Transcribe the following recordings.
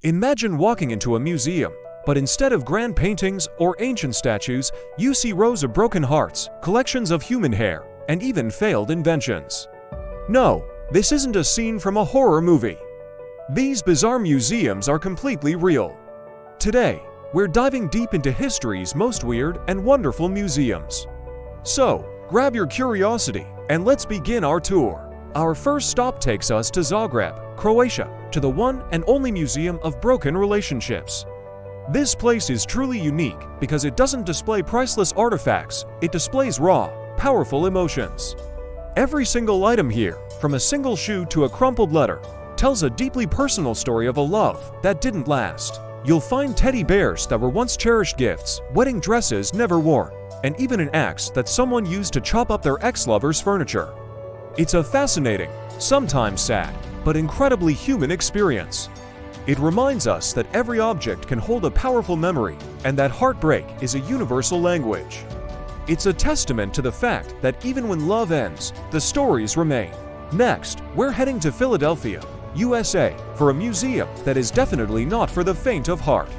Imagine walking into a museum, but instead of grand paintings or ancient statues, you see rows of broken hearts, collections of human hair, and even failed inventions. No, this isn't a scene from a horror movie. These bizarre museums are completely real. Today, we're diving deep into history's most weird and wonderful museums. So, grab your curiosity and let's begin our tour. Our first stop takes us to Zagreb, Croatia, to the one and only Museum of Broken Relationships. This place is truly unique because it doesn't display priceless artifacts, it displays raw, powerful emotions. Every single item here, from a single shoe to a crumpled letter, tells a deeply personal story of a love that didn't last. You'll find teddy bears that were once cherished gifts, wedding dresses never worn, and even an axe that someone used to chop up their ex-lover's furniture. It's a fascinating, sometimes sad, but incredibly human experience. It reminds us that every object can hold a powerful memory and that heartbreak is a universal language. It's a testament to the fact that even when love ends, the stories remain. Next, we're heading to Philadelphia, USA, for a museum that is definitely not for the faint of heart.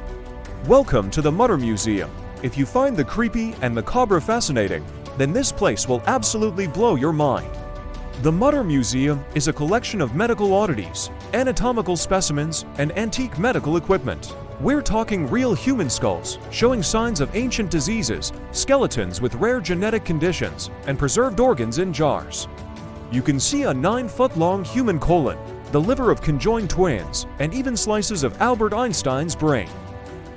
Welcome to the Mutter Museum. If you find the creepy and macabre fascinating, then this place will absolutely blow your mind. The Mutter Museum is a collection of medical oddities, anatomical specimens, and antique medical equipment. We're talking real human skulls, showing signs of ancient diseases, skeletons with rare genetic conditions, and preserved organs in jars. You can see a 9-foot-long human colon, the liver of conjoined twins, and even slices of Albert Einstein's brain.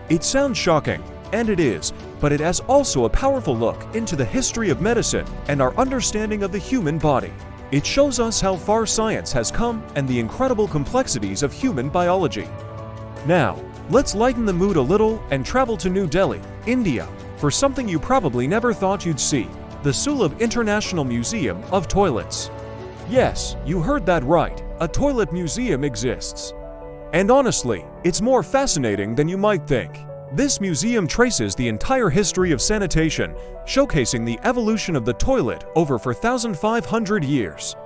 It sounds shocking, and it is, but it has also a powerful look into the history of medicine and our understanding of the human body. It shows us how far science has come and the incredible complexities of human biology. Now, let's lighten the mood a little and travel to New Delhi, India, for something you probably never thought you'd see: the Sulabh International Museum of Toilets. Yes, you heard that right, a toilet museum exists. And honestly, it's more fascinating than you might think. This museum traces the entire history of sanitation, showcasing the evolution of the toilet over 4,500 years.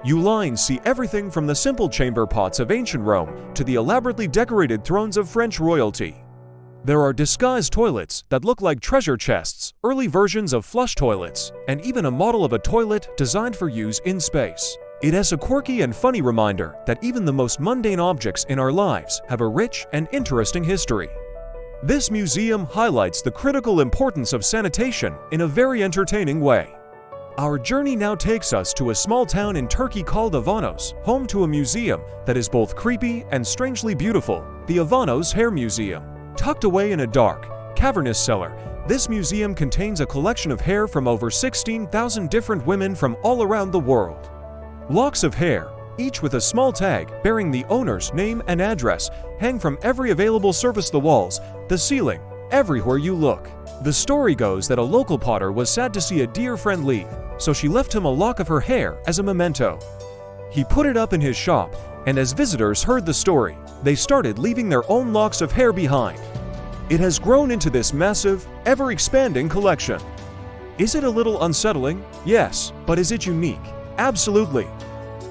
You lines see everything from the simple chamber pots of ancient Rome to the elaborately decorated thrones of French royalty. There are disguised toilets that look like treasure chests, early versions of flush toilets, and even a model of a toilet designed for use in space. It has a quirky and funny reminder that even the most mundane objects in our lives have a rich and interesting history. This museum highlights the critical importance of sanitation in a very entertaining way. Our journey now takes us to a small town in Turkey called Avanos, home to a museum that is both creepy and strangely beautiful, the Avanos Hair Museum. Tucked away in a dark, cavernous cellar, this museum contains a collection of hair from over 16,000 different women from all around the world. Locks of hair, each with a small tag bearing the owner's name and address, hang from every available surface: the walls, the ceiling, everywhere you look. The story goes that a local potter was sad to see a dear friend leave, so she left him a lock of her hair as a memento. He put it up in his shop, and as visitors heard the story, they started leaving their own locks of hair behind. It has grown into this massive, ever-expanding collection. Is it a little unsettling? Yes, but is it unique? Absolutely.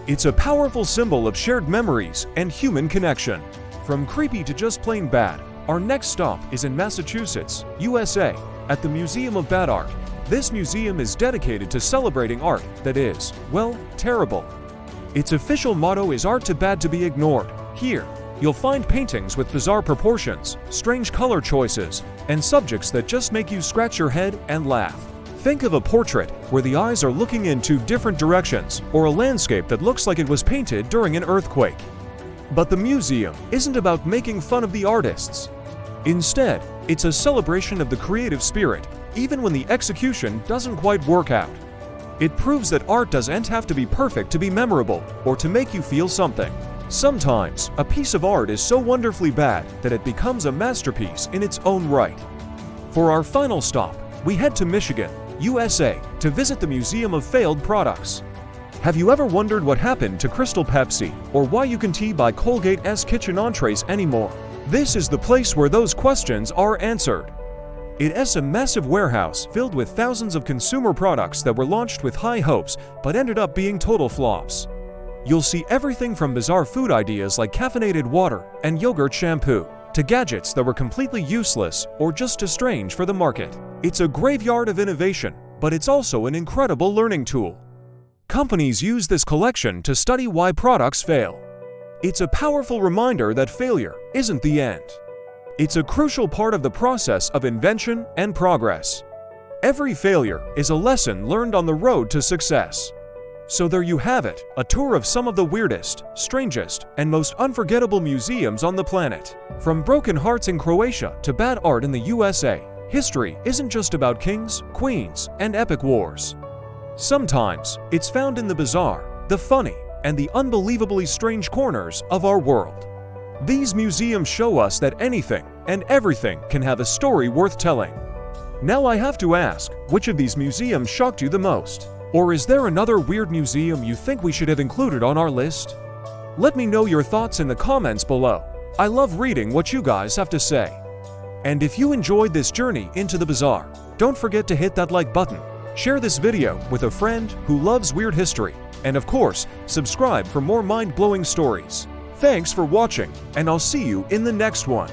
It's a powerful symbol of shared memories and human connection. From creepy to just plain bad, our next stop is in Massachusetts, USA, at the Museum of Bad Art. This museum is dedicated to celebrating art that is, well, terrible. Its official motto is "Art too bad to be ignored." Here, you'll find paintings with bizarre proportions, strange color choices, and subjects that just make you scratch your head and laugh. Think of a portrait where the eyes are looking in two different directions, or a landscape that looks like it was painted during an earthquake. But the museum isn't about making fun of the artists. Instead, it's a celebration of the creative spirit, even when the execution doesn't quite work out. It proves that art doesn't have to be perfect to be memorable or to make you feel something. Sometimes, a piece of art is so wonderfully bad that it becomes a masterpiece in its own right. For our final stop, we head to Michigan, USA, to visit the Museum of Failed Products. Have you ever wondered what happened to Crystal Pepsi, or why you can't buy Colgate's kitchen entrees anymore? This is the place where those questions are answered. It is a massive warehouse filled with thousands of consumer products that were launched with high hopes but ended up being total flops. You'll see everything from bizarre food ideas like caffeinated water and yogurt shampoo, to gadgets that were completely useless or just too strange for the market. It's a graveyard of innovation, but it's also an incredible learning tool. Companies use this collection to study why products fail. It's a powerful reminder that failure isn't the end. It's a crucial part of the process of invention and progress. Every failure is a lesson learned on the road to success. So there you have it, a tour of some of the weirdest, strangest, and most unforgettable museums on the planet. From broken hearts in Croatia to bad art in the USA, history isn't just about kings, queens, and epic wars. Sometimes, it's found in the bizarre, the funny, and the unbelievably strange corners of our world. These museums show us that anything and everything can have a story worth telling. Now I have to ask, which of these museums shocked you the most? Or is there another weird museum you think we should have included on our list? Let me know your thoughts in the comments below. I love reading what you guys have to say. And if you enjoyed this journey into the bizarre, don't forget to hit that like button, share this video with a friend who loves weird history, and of course, subscribe for more mind-blowing stories. Thanks for watching, and I'll see you in the next one.